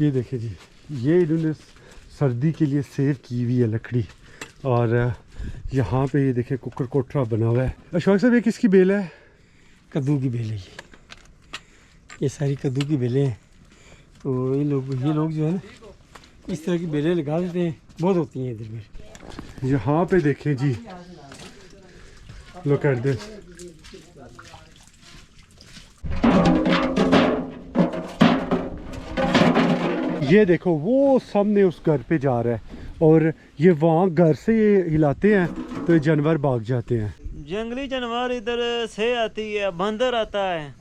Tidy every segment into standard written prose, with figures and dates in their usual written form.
ये देखिए जी, ये इन्होंने सर्दी के लिए सेव की हुई है लकड़ी। और यहाँ पे ये देखें कुकर कोठरा बना हुआ है। अशोक साहब, ये किसकी बेल है? कद्दू की बेल है ये सारी कद्दू की बेलें हैं। तो ये लोग जो है ना, इस तरह की बेलें लगा देते हैं, बहुत होती हैं इधर में। यहाँ पे देखें जी, लुक एट दिस। ये देखो, वो सामने उस घर पे जा रहा है और ये वहाँ घर से ये हिलाते हैं तो ये जानवर भाग जाते हैं। जंगली जानवर इधर से आती है, बंदर आता है,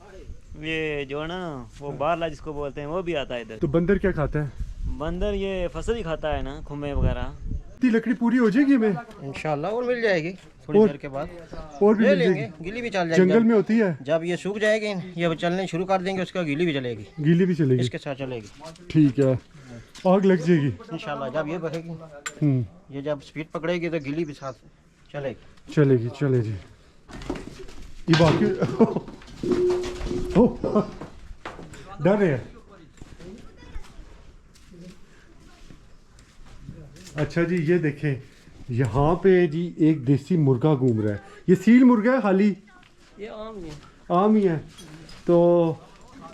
ये जो है ना वो बारला जिसको बोलते हैं वो भी आता है इधर। तो बंदर क्या खाता है? बंदर ये फसल ही खाता है ना, खुम्बे वगैरह। इतनी लकड़ी पूरी हो जाएगी हमें? इंशाल्लाह और मिल जाएगी थोड़ी देर के बाद, और भी ले मिल लेंगे। जाएगी? गीली भी चल जाएगी जंगल में होती है। जब ये सूख जाएगी, ये चलने शुरू कर देंगे, उसके बाद गीली भी चलेगी, गीली भी चलेगी, इसके साथ चलेगी। ठीक है, आग लग जाएगी इंशाल्लाह। जब ये बढ़ेगी, ये जब स्पीड पकड़ेगी तो गीली भी साथ चलेगी। चलेगी, चले जी। ये बाकी डर है। अच्छा जी, ये देखें, यहाँ पे जी एक देसी मुर्गा घूम रहा है। ये सील मुर्गा है खाली? ये आम ही है। आम ही है। तो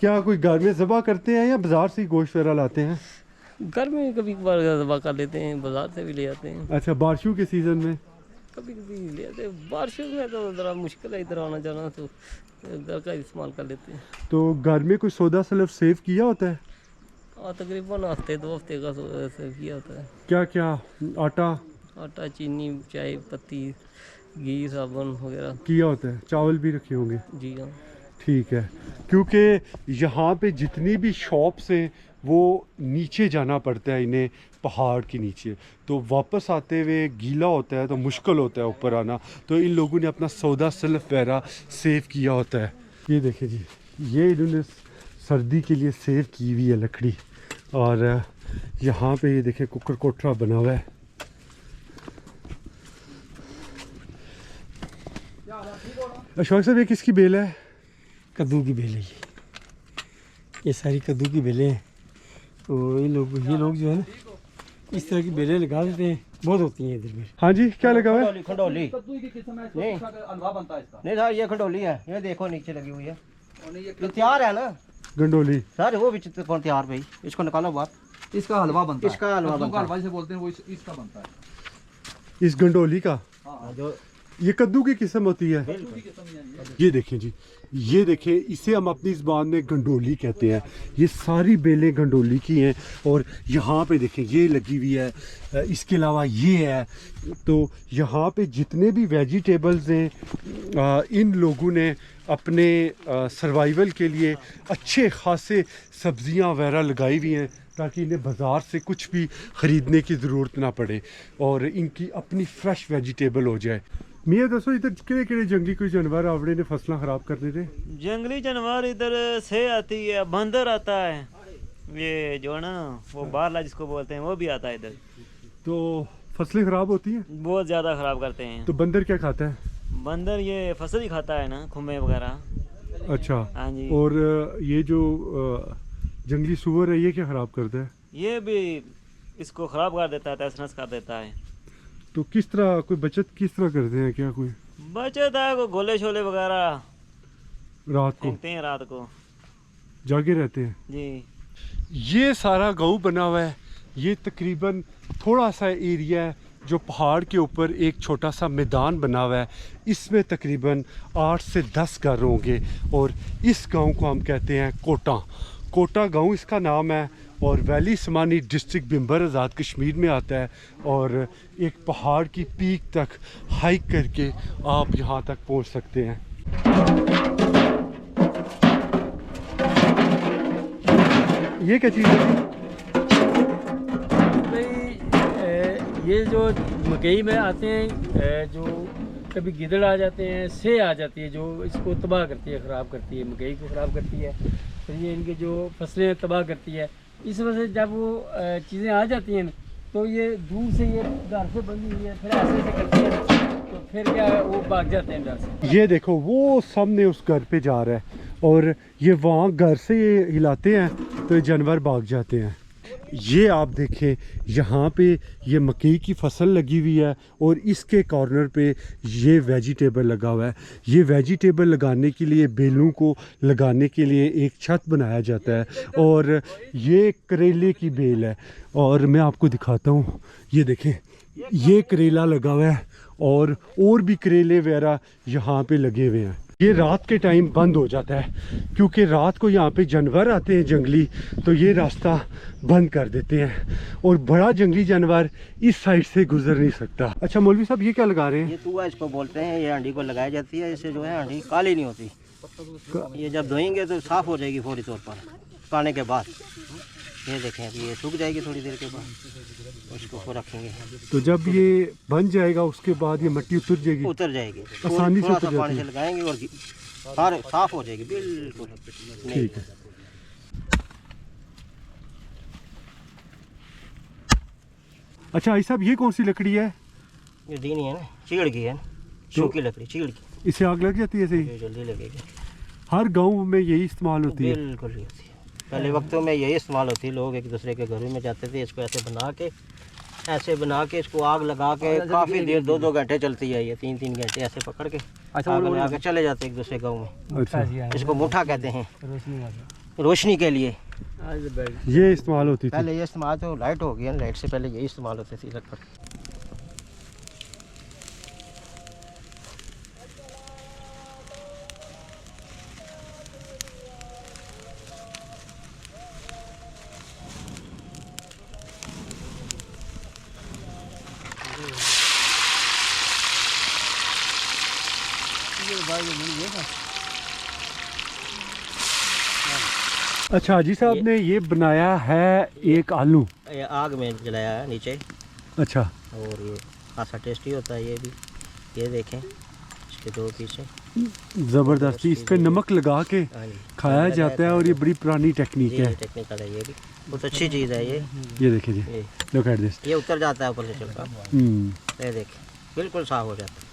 क्या कोई घर में ज़बा करते हैं या बाजार से ही गोश्त वगैरह लाते हैं? घर में कभी कभार दबा कर लेते हैं, बाजार से भी ले आते हैं। अच्छा, बारिशों के सीज़न में? कभी कभी ले आते हैं। बारिशों में तो ज़रा मुश्किल है इधर आना जाना, तो घर का इस्तेमाल कर लेते हैं। तो घर में कोई सौदा सलफ सेव किया होता है? हाँ, तकरीबन हफ्ते 2 हफ्ते का सेव किया होता है। क्या क्या? आटा, आटा, चीनी, चाय पत्ती, घी, साबुन वगैरह किया होता है। चावल भी रखे होंगे? जी हाँ। ठीक है, क्योंकि यहाँ पे जितनी भी शॉप्स हैं वो नीचे जाना पड़ता है इन्हें, पहाड़ के नीचे। तो वापस आते हुए गीला होता है तो मुश्किल होता है ऊपर आना। तो इन लोगों ने अपना सौदा सल्फ वगैरह सेव किया होता है। ये देखिए जी, ये इन्होंने सर्दी के लिए सेव की हुई है लकड़ी। और यहाँ पे ये देखें कुकर कोठरा बना हुआ है। अशोक साहब, ये किसकी बेल है? कद्दू की बेलें ये सारी कद्दू की बेलें हैं। तो ये लोग जो है ना, इस तरह की बेलें लगा देते हैं, बहुत होती हैं इधर में। हाँ जी, क्या लगा हुआ है? खंडोली नहीं सर, ये खंडोली है। ये देखो नीचे लगी हुई है, ये तैयार है ना गंडोली सर। वो भी कौन तैयार भाई, इसको निकालो बाहर। इसका हलवा बनता है। इसका हलवा बनता है। हलवा से बोलते हैं, वो इसका बनता है। इस गंडोली का? हाँ, जो ये कद्दू की किस्म होती है। ये देखें जी, ये देखें, इसे हम अपनी ज़बान में गंडोली कहते हैं। ये सारी बेलें गंडोली की हैं। और यहाँ पे देखें, ये लगी हुई है, इसके अलावा ये है। तो यहाँ पे जितने भी वेजिटेबल्स हैं, इन लोगों ने अपने सर्वाइवल के लिए अच्छे खासे सब्जियां वगैरह लगाई हुई हैं, ताकि इन्हें बाज़ार से कुछ भी ख़रीदने की ज़रूरत ना पड़े और इनकी अपनी फ्रेश वेजिटेबल हो जाए। मियाँ दसो, इधर केड़े केड़े जंगली कोई जानवर आवड़े ने फसलें ख़राब करने थे? जंगली जानवर इधर से आती है, बंदर आता है, ये जो है ना वो बारला जिसको बोलते हैं वो भी आता है इधर। तो फसलें ख़राब होती हैं? बहुत ज़्यादा ख़राब करते हैं। तो बंदर क्या खाता है? बंदर ये फसल ही खाता है ना, खुम्बे वगैरह। अच्छा। हाँ जी। और ये जो जंगली सुअर है, ये क्या ख़राब करता है? ये भी इसको ख़राब कर देता है, तहस नहस कर देता है। तो किस तरह, कोई बचत किस तरह करते हैं? क्या कोई बचत है, को गोले शोले वगैरह रात को फेंकते हैं, रात को जागे रहते हैं जी। ये सारा गांव बना हुआ है। ये तकरीबन थोड़ा सा एरिया है जो पहाड़ के ऊपर एक छोटा सा मैदान बना हुआ है। इसमें तकरीबन 8 से 10 घर होंगे और इस गांव को हम कहते हैं कोटा। कोटा गांव इसका नाम है और वैली समानी डिस्ट्रिक्ट बिम्बर आज़ाद कश्मीर में आता है। और एक पहाड़ की पीक तक हाइक करके आप यहाँ तक पहुँच सकते हैं। ये क्या चीज़ है? ये जो मकई में आते हैं, जो कभी गिदड़ आ जाते हैं, से आ जाती है, जो इसको तबाह करती है, ख़राब करती है, मकई को ख़राब करती है। तो ये इनके जो फसलें तबाह करती है। इस वजह से जब वो चीज़ें आ जाती हैं तो ये दूर से, ये घर से बंधी हुई है, फिर ऐसे करती है, तो फिर क्या वो भाग जाते हैं डर से। ये देखो, वो सामने उस घर पे जा रहा है और ये वहाँ घर से ये हिलाते हैं तो ये जानवर भाग जाते हैं। ये आप देखें यहाँ पे ये मकई की फसल लगी हुई है और इसके कॉर्नर पे ये वेजिटेबल लगा हुआ है। ये वेजिटेबल लगाने के लिए, बेलों को लगाने के लिए एक छत बनाया जाता है और ये करेले की बेल है। और मैं आपको दिखाता हूँ, ये देखें ये करेला लगा हुआ है और भी करेले वगैरह यहाँ पे लगे हुए हैं। ये रात के टाइम बंद हो जाता है क्योंकि रात को यहाँ पे जानवर आते हैं जंगली, तो ये रास्ता बंद कर देते हैं और बड़ा जंगली जानवर इस साइड से गुजर नहीं सकता। अच्छा मौलवी साहब, ये क्या लगा रहे हैं? ये तुआ इसको बोलते हैं। ये हांडी को लगाई जाती है, इससे जो है हांडी काली नहीं होती। ये जब धोएंगे तो साफ़ हो जाएगी फौरी तौर पर सुखाने के बाद। ये देखें अभी ये सूख जाएगी थोड़ी देर के बाद, उसको रखेंगे। तो जब ये बन जाएगा उसके बाद ये मिट्टी उतर जाएगी? उतर जाएगी आसानी से थोड़ा उतर सा पानी जाती से है। लगाएंगे और सारे साफ हो जाएगी बिल्कुल। ठीक है। अच्छा आई साहब, ये कौन सी लकड़ी है? ये दीनी है ना, चीड़ की है, सूखी लकड़ी चीड़ की। इसे आग लग जाती है सही? ये जल्दी लगेगी। हर गांव में यही इस्तेमाल होती है? बिल्कुल ही होती है। पहले वक्तों में यही इस्तेमाल होती है। लोग एक दूसरे के घरों में जाते थे, इसको ऐसे बना के इसको आग लगा के काफ़ी देर 2-2 घंटे चलती है। ये 3-3 घंटे ऐसे पकड़ के आग लगा के चले जाते एक दूसरे गाँव में। अच्छा, इसको मुठा कहते हैं, रोशनी के लिए ये इस्तेमाल होती थी? पहले ये इस्तेमाल तो लाइट हो गया, लाइट से पहले यही इस्तेमाल होती थी लगभग। अच्छा हाजी साहब ने ये बनाया है एक आलू, ये आग में जलाया है नीचे। अच्छा, और ये खासा टेस्टी होता है ये भी। ये देखें इसके 2 पीस हैं। ज़बरदस्ती इस पे नमक लगा के हाँ जी, खाया जाता है और ये बड़ी पुरानी टेक्निक है। टेक्निकल है ये भी, बहुत अच्छी चीज़ है ये। ये देखिए जी, ये लुक एट दिस। ये उतर जाता है ऊपर से चलकर। ये देखें बिल्कुल साफ हो जाता है।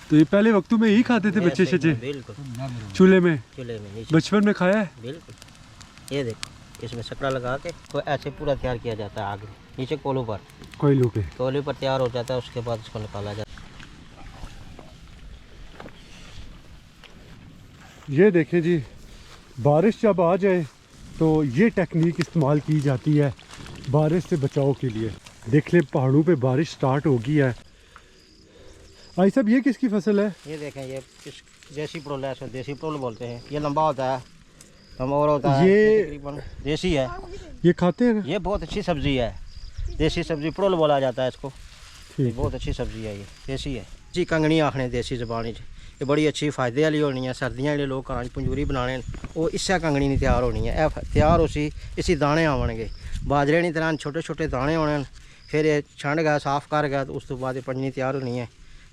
तो ये पहले वक्तों में यही खाते थे बच्चे ऐसे ही, शच्चे? बिल्कुल चूल्हे में नीचे। बचपन में खाया है? बिल्कुल। ये देखो इसमें सकड़ा लगा के तो ऐसे पूरा तैयार किया जाता है आग में, नीचे कोलों पर। कोयलों पे? कोयले पर तैयार हो जाता है, उसके बाद इसको निकाला जाता है। ये देखें जी, बारिश जब आ जाए तो ये टेक्निक इस्तेमाल की जाती है बारिश से बचाव के लिए। देख ले पहाड़ों पे बारिश स्टार्ट हो गई है। भाई साहब ये किसकी फसल है? ये देखें ये देसी प्रोल है, इसको देसी प्रोल बोलते हैं। ये लंबा होता है, और होता है, ये तकरीबन देसी है। ये खाते हैं ना? ये बहुत अच्छी सब्जी है, देसी सब्जी प्रोल बोला जाता है इसको। ठीक ये बहुत अच्छी सब्जी है, ये देसी है जी। कंगनी आखने देसी जबान ये बड़ी अच्छी फायदे वाली होनी है। सर्दियाँ जो लोग घर पंजूरी बनाने वो इससे कंगनी नहीं तैयार होनी है। तैयार उसी इसी दाने आवणगे, बाजरे नहीं तरह छोटे छोटे दाने होने। फिर ये छंड गया, साफ कर गया, तो उस तो बाद पंजनी तैयार होनी है।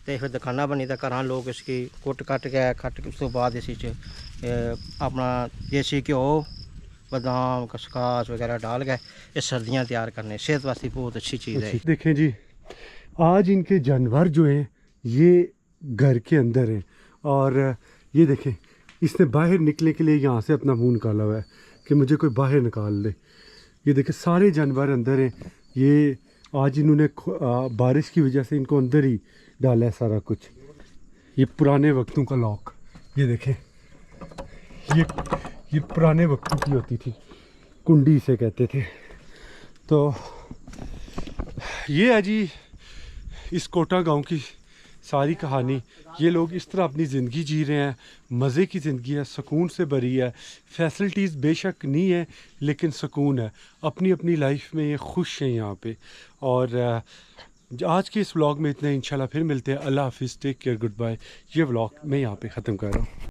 तो फिर दुकाना बनी तो घर लोग इसकी कुट कट के खट के उस तो बाद इसी अपना देसी घ्यो, बादाम, खसखस वगैरह डाल के ये सर्दियाँ तैयार करने, सेहत वास्ते बहुत अच्छी चीज़ है। देखें जी, आज इनके जानवर जो हैं ये घर के अंदर हैं और ये देखें इसने बाहर निकलने के लिए यहाँ से अपना मुंह निकाला हुआ है कि मुझे कोई बाहर निकाल दे। ये देखें सारे जानवर अंदर हैं। ये आज इन्होंने बारिश की वजह से इनको अंदर ही डाला है सारा कुछ। ये पुराने वक्तों का लॉक, ये देखें ये पुराने वक्तों की होती थी, कुंडी इसे कहते थे। तो ये है जी इस कोटा गांव की सारी कहानी। ये लोग इस तरह अपनी ज़िंदगी जी रहे हैं, मज़े की ज़िंदगी है, सुकून से भरी है। फैसिलिटीज़ बेशक नहीं है लेकिन सुकून है। अपनी अपनी लाइफ में ये खुश हैं यहाँ पे। और आज के इस व्लॉग में इतना, इंशाल्लाह फिर मिलते हैं। अल्लाह हाफिज़, टेक केयर, गुड बाय। ये व्लॉग मैं यहाँ पे ख़त्म कर रहा हूँ।